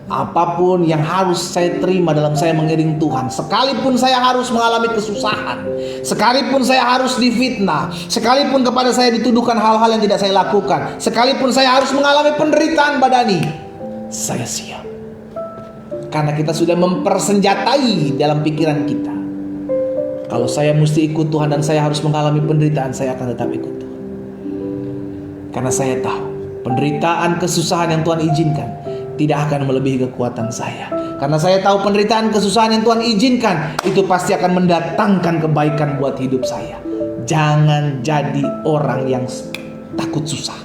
Apapun yang harus saya terima dalam saya mengiring Tuhan, sekalipun saya harus mengalami kesusahan, sekalipun saya harus difitnah, sekalipun kepada saya dituduhkan hal-hal yang tidak saya lakukan, sekalipun saya harus mengalami penderitaan badani, saya siap. Karena kita sudah mempersenjatai dalam pikiran kita, kalau saya mesti ikut Tuhan dan saya harus mengalami penderitaan, saya akan tetap ikut Tuhan. Karena saya tahu penderitaan, kesusahan yang Tuhan izinkan, tidak akan melebihi kekuatan saya. Karena saya tahu penderitaan, kesusahan yang Tuhan izinkan, itu pasti akan mendatangkan kebaikan buat hidup saya. Jangan jadi orang yang takut susah.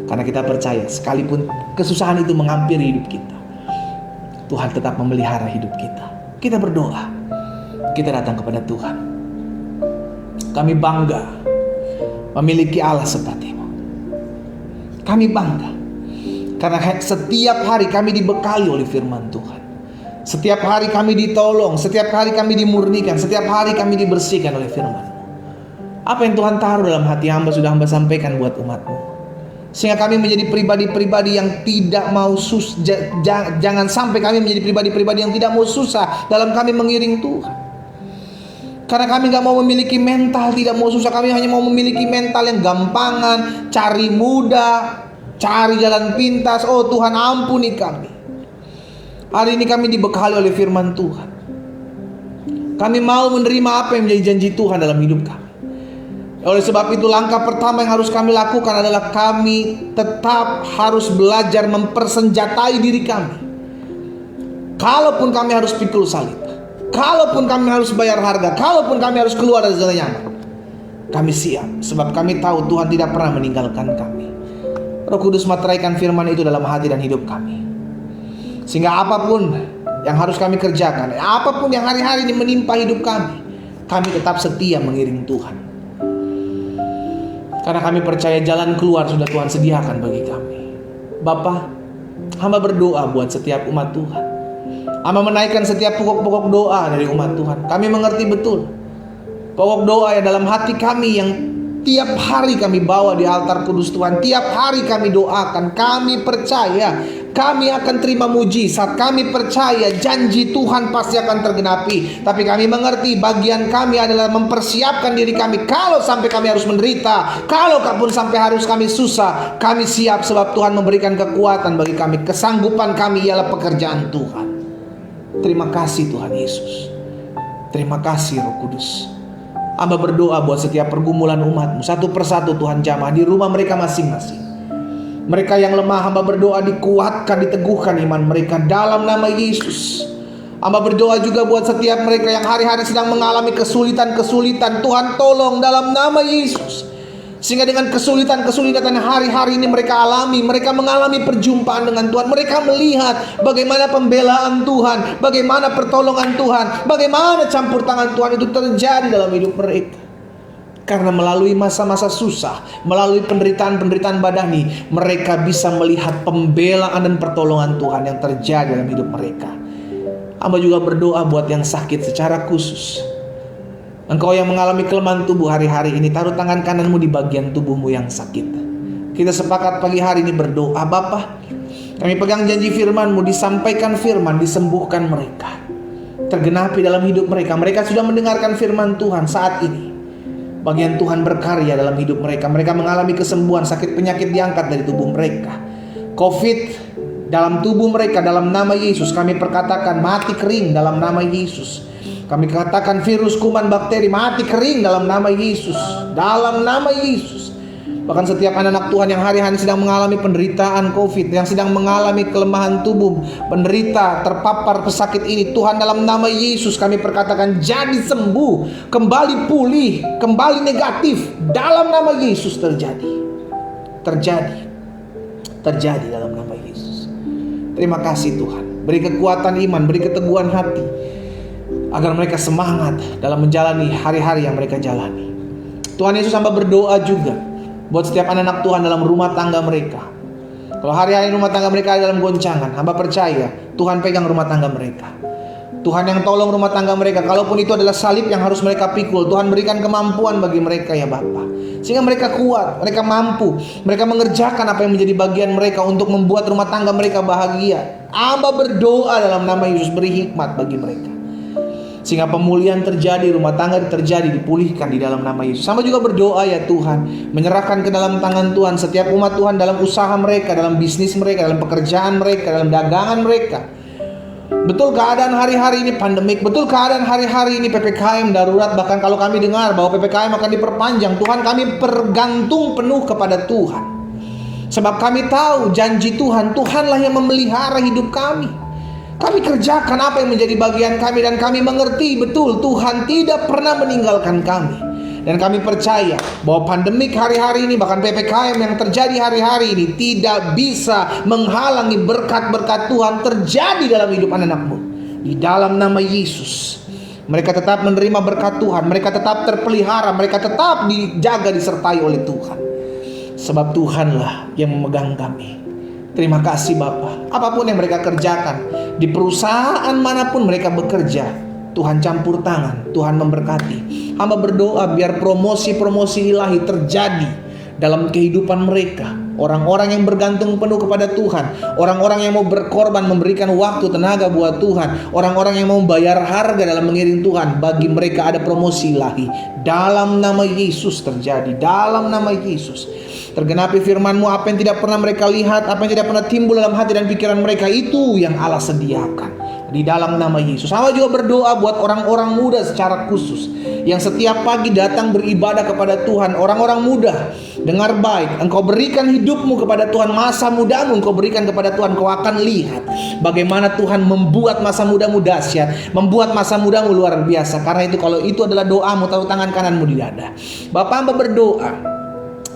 Karena kita percaya, sekalipun kesusahan itu menghampiri hidup kita, Tuhan tetap memelihara hidup kita. Kita berdoa, kita datang kepada Tuhan. Kami bangga memiliki Allah seperti-Mu. Kami bangga karena setiap hari kami dibekali oleh firman Tuhan. Setiap hari kami ditolong, setiap hari kami dimurnikan, setiap hari kami dibersihkan oleh firman-Mu. Apa yang Tuhan taruh dalam hati hamba sudah hamba sampaikan buat umat-Mu. Sehingga kami menjadi pribadi-pribadi yang tidak mau jangan sampai kami menjadi pribadi-pribadi yang tidak mau susah dalam kami mengiring Tuhan. Karena kami gak mau memiliki mental tidak mau susah. Kami hanya mau memiliki mental yang gampangan, cari mudah, cari jalan pintas. Oh Tuhan, ampuni kami. Hari ini kami dibekali oleh firman Tuhan. Kami mau menerima apa yang menjadi janji Tuhan dalam hidup kami. Oleh sebab itu, langkah pertama yang harus kami lakukan adalah kami tetap harus belajar mempersenjatai diri kami. Kalaupun kami harus pikul salib, kalaupun kami harus bayar harga, kalaupun kami harus keluar dari zona nyaman, kami siap. Sebab kami tahu Tuhan tidak pernah meninggalkan kami. Roh Kudus materaikan firman itu dalam hati dan hidup kami, sehingga apapun yang harus kami kerjakan, apapun yang hari-hari ini menimpa hidup kami tetap setia mengiring Tuhan. Karena kami percaya jalan keluar sudah Tuhan sediakan bagi kami. Bapa, hamba berdoa buat setiap umat Tuhan. Hamba menaikkan setiap pokok-pokok doa dari umat Tuhan. Kami mengerti betul pokok doa yang dalam hati kami yang tiap hari kami bawa di altar kudus Tuhan. Tiap hari kami doakan. Kami percaya kami akan terima mujizat. Kami percaya janji Tuhan pasti akan tergenapi. Tapi kami mengerti bagian kami adalah mempersiapkan diri kami. Kalau sampai kami harus menderita, kalau pun sampai harus kami susah, kami siap sebab Tuhan memberikan kekuatan bagi kami. Kesanggupan kami ialah pekerjaan Tuhan. Terima kasih Tuhan Yesus. Terima kasih Roh Kudus. Hamba berdoa buat setiap pergumulan umat-Mu. Satu persatu Tuhan jamah di rumah mereka masing-masing. Mereka yang lemah, hamba berdoa dikuatkan, diteguhkan iman mereka dalam nama Yesus. Hamba berdoa juga buat setiap mereka yang hari-hari sedang mengalami kesulitan-kesulitan. Tuhan tolong dalam nama Yesus. Sehingga dengan kesulitan-kesulitan hari-hari ini mereka alami, mereka mengalami perjumpaan dengan Tuhan. Mereka melihat bagaimana pembelaan Tuhan, bagaimana pertolongan Tuhan, bagaimana campur tangan Tuhan itu terjadi dalam hidup mereka. Karena melalui masa-masa susah, melalui penderitaan-penderitaan badani, mereka bisa melihat pembelaan dan pertolongan Tuhan yang terjadi dalam hidup mereka. Hamba juga berdoa buat yang sakit secara khusus. Engkau yang mengalami kelemahan tubuh hari-hari ini, taruh tangan kananmu di bagian tubuhmu yang sakit. Kita sepakat pagi hari ini berdoa, Bapa, kami pegang janji firman-Mu, disampaikan firman, disembuhkan mereka, tergenapi dalam hidup mereka. Mereka sudah mendengarkan firman Tuhan saat ini. Bagian Tuhan berkarya dalam hidup mereka. Mereka mengalami kesembuhan, sakit penyakit diangkat dari tubuh mereka. Covid dalam tubuh mereka dalam nama Yesus kami perkatakan mati kering dalam nama Yesus. Kami katakan virus, kuman, bakteri mati kering dalam nama Yesus. Dalam nama Yesus. Bahkan setiap anak-anak Tuhan yang hari-hari sedang mengalami penderitaan COVID, yang sedang mengalami kelemahan tubuh, penderita, terpapar pesakit ini, Tuhan dalam nama Yesus kami perkatakan jadi sembuh, kembali pulih, kembali negatif. Dalam nama Yesus terjadi dalam nama Yesus. Terima kasih Tuhan. Beri kekuatan iman, beri keteguhan hati, agar mereka semangat dalam menjalani hari-hari yang mereka jalani. Tuhan Yesus, hamba berdoa juga buat setiap anak-anak Tuhan dalam rumah tangga mereka. Kalau hari-hari rumah tangga mereka ada dalam goncangan, hamba percaya Tuhan pegang rumah tangga mereka. Tuhan yang tolong rumah tangga mereka. Kalaupun itu adalah salib yang harus mereka pikul, Tuhan berikan kemampuan bagi mereka ya Bapa, sehingga mereka kuat, mereka mampu, mereka mengerjakan apa yang menjadi bagian mereka untuk membuat rumah tangga mereka bahagia. Hamba berdoa dalam nama Yesus, beri hikmat bagi mereka, sehingga pemulihan terjadi, rumah tangga terjadi, dipulihkan di dalam nama Yesus. Sama juga berdoa ya Tuhan, menyerahkan ke dalam tangan Tuhan setiap umat Tuhan dalam usaha mereka, dalam bisnis mereka, dalam pekerjaan mereka, dalam dagangan mereka. Betul keadaan hari-hari ini pandemik, betul keadaan hari-hari ini PPKM darurat. Bahkan kalau kami dengar bahwa PPKM akan diperpanjang, Tuhan kami bergantung penuh kepada Tuhan. Sebab kami tahu janji Tuhan, Tuhanlah yang memelihara hidup kami. Kami kerjakan apa yang menjadi bagian kami, dan kami mengerti betul Tuhan tidak pernah meninggalkan kami. Dan kami percaya bahwa pandemik hari-hari ini, bahkan PPKM yang terjadi hari-hari ini, tidak bisa menghalangi berkat-berkat Tuhan terjadi dalam hidup anak-anak-Mu. Di dalam nama Yesus, mereka tetap menerima berkat Tuhan, mereka tetap terpelihara, mereka tetap dijaga, disertai oleh Tuhan. Sebab Tuhanlah yang memegang kami. Terima kasih Bapa. Apapun yang mereka kerjakan, di perusahaan manapun mereka bekerja, Tuhan campur tangan, Tuhan memberkati. Hamba berdoa biar promosi-promosi ilahi terjadi dalam kehidupan mereka. Orang-orang yang bergantung penuh kepada Tuhan, orang-orang yang mau berkorban, memberikan waktu, tenaga buat Tuhan, orang-orang yang mau bayar harga dalam mengiring Tuhan, bagi mereka ada promosi ilahi. Dalam nama Yesus terjadi, dalam nama Yesus. Tergenapi firman-Mu, apa yang tidak pernah mereka lihat, apa yang tidak pernah timbul dalam hati dan pikiran mereka, itu yang Allah sediakan. Di dalam nama Yesus. Saya juga berdoa buat orang-orang muda secara khusus, yang setiap pagi datang beribadah kepada Tuhan. Orang-orang muda, dengar baik, engkau berikan hidupmu kepada Tuhan, masa mudamu engkau berikan kepada Tuhan. Kau akan lihat bagaimana Tuhan membuat masa mudamu dahsyat, membuat masa mudamu luar biasa. Karena itu, kalau itu adalah doamu, taruh tangan kananmu di dada. Bapak hamba berdoa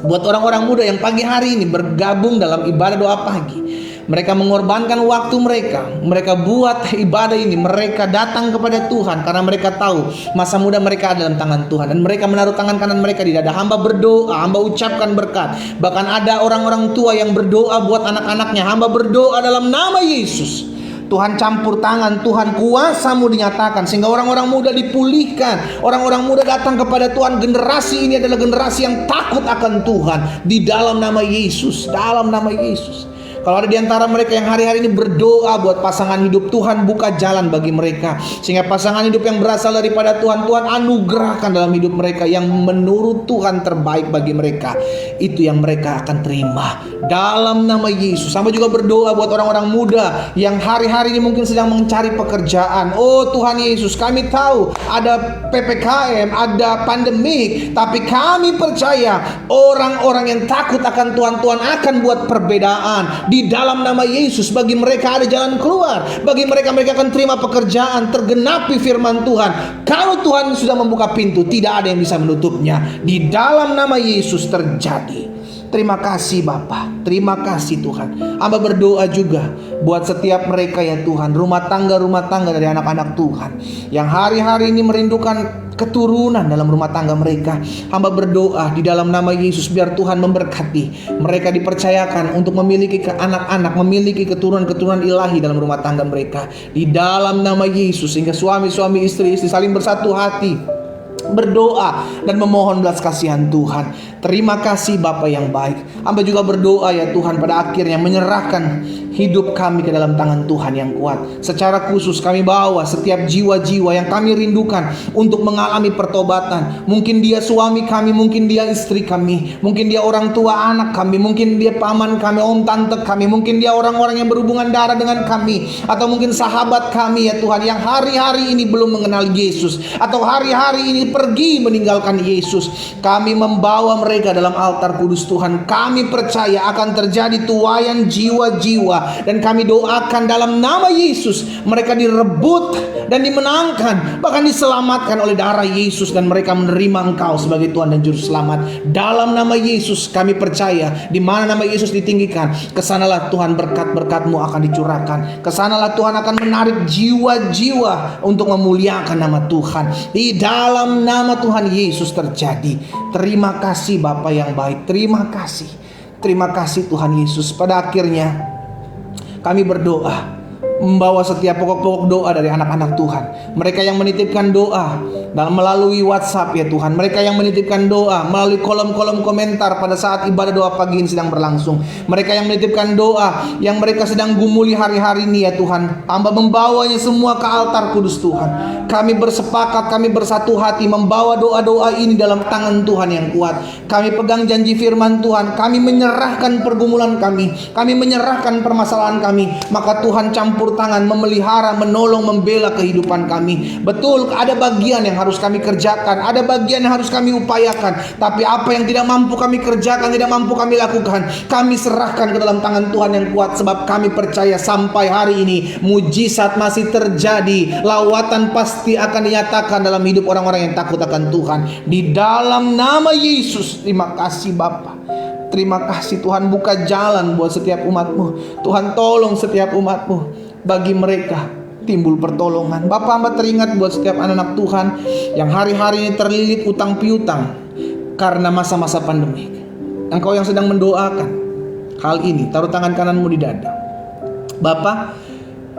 buat orang-orang muda yang pagi hari ini bergabung dalam ibadah doa pagi. Mereka mengorbankan waktu mereka, mereka buat ibadah ini, mereka datang kepada Tuhan karena mereka tahu masa muda mereka ada dalam tangan Tuhan, dan mereka menaruh tangan kanan mereka di dada. Hamba berdoa, hamba ucapkan berkat. Bahkan ada orang-orang tua yang berdoa buat anak-anaknya. Hamba berdoa dalam nama Yesus, Tuhan campur tangan, Tuhan kuasa-Mu dinyatakan, sehingga orang-orang muda dipulihkan, orang-orang muda datang kepada Tuhan. Generasi ini adalah generasi yang takut akan Tuhan. Di dalam nama Yesus, dalam nama Yesus. Kalau ada di antara mereka yang hari-hari ini berdoa buat pasangan hidup, Tuhan buka jalan bagi mereka, sehingga pasangan hidup yang berasal daripada Tuhan, Tuhan anugerahkan dalam hidup mereka yang menurut Tuhan terbaik bagi mereka. Itu yang mereka akan terima dalam nama Yesus. Sampai juga berdoa buat orang-orang muda yang hari-hari ini mungkin sedang mencari pekerjaan. Oh Tuhan Yesus, kami tahu ada PPKM, ada pandemik, tapi kami percaya orang-orang yang takut akan Tuhan, Tuhan akan buat perbedaan. Di dalam nama Yesus, bagi mereka ada jalan keluar. Bagi mereka akan terima pekerjaan. Tergenapi firman Tuhan, kalau Tuhan sudah membuka pintu, tidak ada yang bisa menutupnya. Di dalam nama Yesus terjadi. Terima kasih Bapa, terima kasih Tuhan. Hamba berdoa juga buat setiap mereka ya Tuhan, rumah tangga dari anak-anak Tuhan, yang hari-hari ini merindukan keturunan dalam rumah tangga mereka. Hamba berdoa di dalam nama Yesus, biar Tuhan memberkati mereka, dipercayakan untuk memiliki anak-anak, memiliki keturunan-keturunan ilahi dalam rumah tangga mereka. Di dalam nama Yesus, sehingga suami-suami, istri-istri saling bersatu hati, berdoa dan memohon belas kasihan Tuhan. Terima kasih Bapa yang baik. Hamba juga berdoa ya Tuhan, pada akhirnya menyerahkan hidup kami ke dalam tangan Tuhan yang kuat. Secara khusus kami bawa setiap jiwa-jiwa yang kami rindukan untuk mengalami pertobatan. Mungkin dia suami kami, mungkin dia istri kami, mungkin dia orang tua anak kami, mungkin dia paman kami, om tante kami, mungkin dia orang-orang yang berhubungan darah dengan kami, atau mungkin sahabat kami ya Tuhan, yang hari-hari ini belum mengenal Yesus, atau hari-hari ini pergi meninggalkan Yesus. Kami membawa mereka dalam altar kudus Tuhan. Kami percaya akan terjadi tuaian jiwa-jiwa, dan kami doakan dalam nama Yesus, mereka direbut dan dimenangkan, bahkan diselamatkan oleh darah Yesus, dan mereka menerima Engkau sebagai Tuhan dan Juru Selamat. Dalam nama Yesus kami percaya, di mana nama Yesus ditinggikan, kesanalah Tuhan berkat-berkat-Mu akan dicurahkan. Kesanalah Tuhan akan menarik jiwa-jiwa untuk memuliakan nama Tuhan. Di dalam nama Tuhan Yesus terjadi. Terima kasih Bapa yang baik. Terima kasih. Terima kasih Tuhan Yesus. Pada akhirnya kami berdoa, membawa setiap pokok-pokok doa dari anak-anak Tuhan. Mereka yang menitipkan doa dalam melalui WhatsApp ya Tuhan, mereka yang menitipkan doa melalui kolom-kolom komentar pada saat ibadah doa pagi ini sedang berlangsung, mereka yang menitipkan doa yang mereka sedang gumuli hari-hari ini ya Tuhan, Hamba membawanya semua ke altar kudus Tuhan. Kami bersepakat, kami bersatu hati membawa doa-doa ini dalam tangan Tuhan yang kuat. Kami pegang janji firman Tuhan, kami menyerahkan pergumulan kami menyerahkan permasalahan kami, maka Tuhan campur tangan, memelihara, menolong, membela kehidupan kami. Betul, ada bagian yang harus kami kerjakan, ada bagian yang harus kami upayakan. Tapi apa yang tidak mampu kami kerjakan, tidak mampu kami lakukan, kami serahkan ke dalam tangan Tuhan yang kuat. Sebab kami percaya sampai hari ini mujizat masih terjadi, lawatan pasti akan dinyatakan dalam hidup orang-orang yang takut akan Tuhan. Di dalam nama Yesus, terima kasih Bapa. Terima kasih Tuhan, buka jalan buat setiap umat-Mu. Tuhan tolong setiap umat-Mu. Bagi mereka timbul pertolongan. Bapak, hamba teringat buat setiap anak-anak Tuhan yang hari-hari ini terlilit utang piutang karena masa-masa pandemi. Engkau yang sedang mendoakan hal ini, taruh tangan kananmu di dada. Bapak,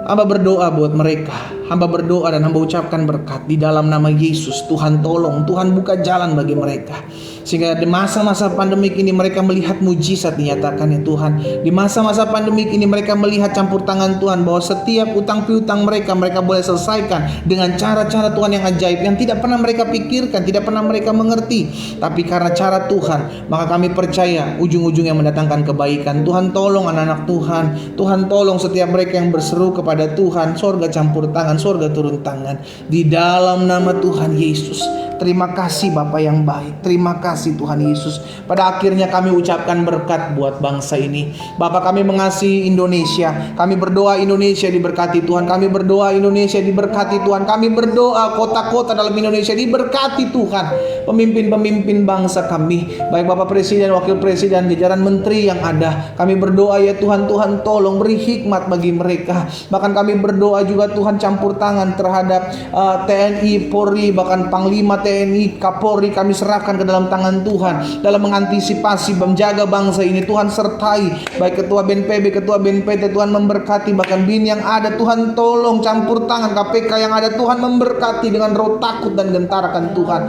hamba berdoa buat mereka. Hamba berdoa dan hamba ucapkan berkat di dalam nama Yesus. Tuhan tolong, Tuhan buka jalan bagi mereka, sehingga di masa-masa pandemik ini mereka melihat mujizat dinyatakan ya Tuhan. Di masa-masa pandemik ini mereka melihat campur tangan Tuhan, bahwa setiap utang piutang mereka boleh selesaikan dengan cara-cara Tuhan yang ajaib, yang tidak pernah mereka pikirkan, tidak pernah mereka mengerti. Tapi karena cara Tuhan, maka kami percaya ujung-ujungnya mendatangkan kebaikan. Tuhan tolong anak-anak Tuhan. Tuhan tolong setiap mereka yang berseru kepada Tuhan. Sorga campur tangan, sorga turun tangan. Di dalam nama Tuhan Yesus. Terima kasih Bapa yang baik. Terima kasih Tuhan Yesus. Pada akhirnya kami ucapkan berkat buat bangsa ini. Bapak, kami mengasihi Indonesia. Kami berdoa Indonesia diberkati Tuhan. Kami berdoa Indonesia diberkati Tuhan. Kami berdoa kota-kota dalam Indonesia diberkati Tuhan. Pemimpin-pemimpin bangsa kami, baik Bapak Presiden, Wakil Presiden, jajaran menteri yang ada, kami berdoa ya Tuhan, Tuhan tolong beri hikmat bagi mereka. Bahkan kami berdoa juga Tuhan, campur tangan terhadap TNI, Polri, bahkan Panglima TNI, Kapolri, kami serahkan ke dalam tangan Tuhan dalam mengantisipasi menjaga bangsa ini. Tuhan sertai baik Ketua BNPB, Ketua BNPT, Tuhan memberkati, bahkan BIN yang ada Tuhan tolong campur tangan, KPK yang ada Tuhan memberkati dengan roh takut dan gentar akan Tuhan.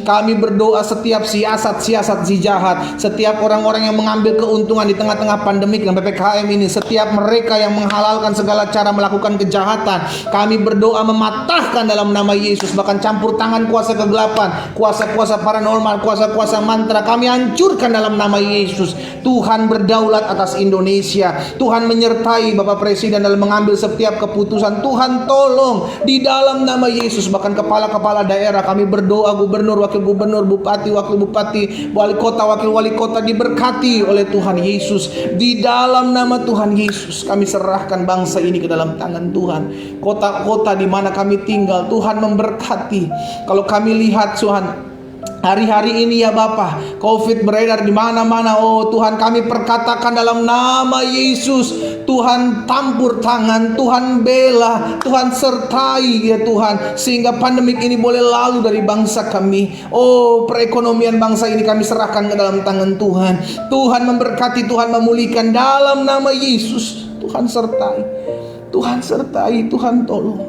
Kami berdoa setiap siasat-siasat si jahat, setiap orang-orang yang mengambil keuntungan di tengah-tengah pandemik dan PPKM ini, setiap mereka yang menghalalkan segala cara melakukan kejahatan, kami berdoa mematahkan dalam nama Yesus. Bahkan campur tangan kuasa kegelapan, kuasa-kuasa paranormal, kuasa-kuasa mantra, kami hancurkan dalam nama Yesus. Tuhan berdaulat atas Indonesia. Tuhan menyertai Bapak Presiden dalam mengambil setiap keputusan. Tuhan tolong di dalam nama Yesus. Bahkan kepala-kepala daerah kami berdoa, gubernur, wakil gubernur, bupati, wakil bupati, wali kota, wakil wali kota diberkati oleh Tuhan Yesus. Di dalam nama Tuhan Yesus kami serahkan bangsa ini ke dalam tangan Tuhan. Kota-kota di mana kami tinggal Tuhan memberkati. Kalau kami lihat Tuhan, hari-hari ini ya Bapa, COVID beredar di mana-mana. Oh Tuhan, kami perkatakan dalam nama Yesus, Tuhan tampur tangan, Tuhan bela, Tuhan sertai ya Tuhan, sehingga pandemik ini boleh lalu dari bangsa kami. Oh, perekonomian bangsa ini kami serahkan ke dalam tangan Tuhan. Tuhan memberkati, Tuhan memulihkan dalam nama Yesus. Tuhan sertai, Tuhan sertai, Tuhan tolong.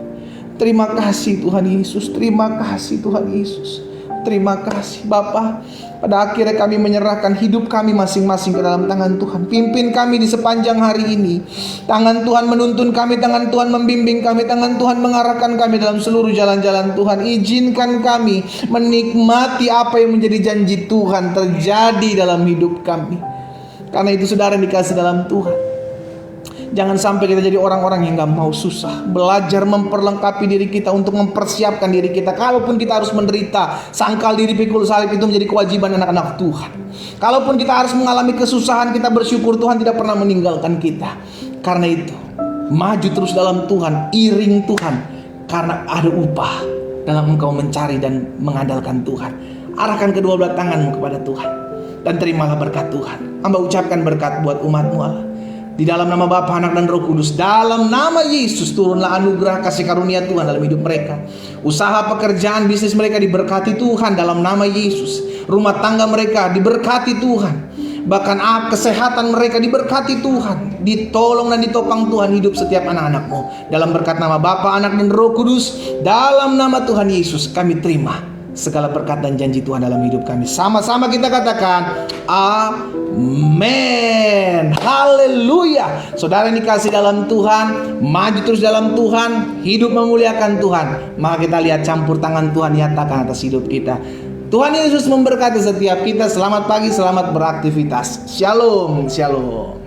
Terima kasih Tuhan Yesus, terima kasih Tuhan Yesus. Terima kasih Bapa. Pada akhirnya kami menyerahkan hidup kami masing-masing ke dalam tangan Tuhan. Pimpin kami di sepanjang hari ini. Tangan Tuhan menuntun kami, tangan Tuhan membimbing kami, tangan Tuhan mengarahkan kami dalam seluruh jalan-jalan Tuhan. Izinkan kami menikmati apa yang menjadi janji Tuhan terjadi dalam hidup kami. Karena itu saudara yang dikasih dalam Tuhan, jangan sampai kita jadi orang-orang yang gak mau susah. Belajar memperlengkapi diri kita untuk mempersiapkan diri kita. Kalaupun kita harus menderita, sangkal diri pikul salib itu menjadi kewajiban anak-anak Tuhan. Kalaupun kita harus mengalami kesusahan, kita bersyukur Tuhan tidak pernah meninggalkan kita. Karena itu, maju terus dalam Tuhan, iring Tuhan, karena ada upah dalam engkau mencari dan mengandalkan Tuhan. Arahkan kedua belah tanganmu kepada Tuhan dan terimalah berkat Tuhan. Hamba ucapkan berkat buat umat-Mu Allah. Di dalam nama Bapa, Anak dan Roh Kudus, dalam nama Yesus, turunlah anugerah kasih karunia Tuhan dalam hidup mereka. Usaha, pekerjaan, bisnis mereka diberkati Tuhan dalam nama Yesus. Rumah tangga mereka diberkati Tuhan. Bahkan kesehatan mereka diberkati Tuhan. Ditolong dan ditopang Tuhan hidup setiap anak-anak-Mu. Dalam berkat nama Bapa, Anak dan Roh Kudus, dalam nama Tuhan Yesus kami terima segala berkat dan janji Tuhan dalam hidup kami. Sama-sama kita katakan amin. Haleluya. Saudara yang dikasih dalam Tuhan, maju terus dalam Tuhan, hidup memuliakan Tuhan. Maka kita lihat campur tangan Tuhan nyatakan atas hidup kita. Tuhan Yesus memberkati setiap kita. Selamat pagi, selamat beraktivitas. Shalom, shalom.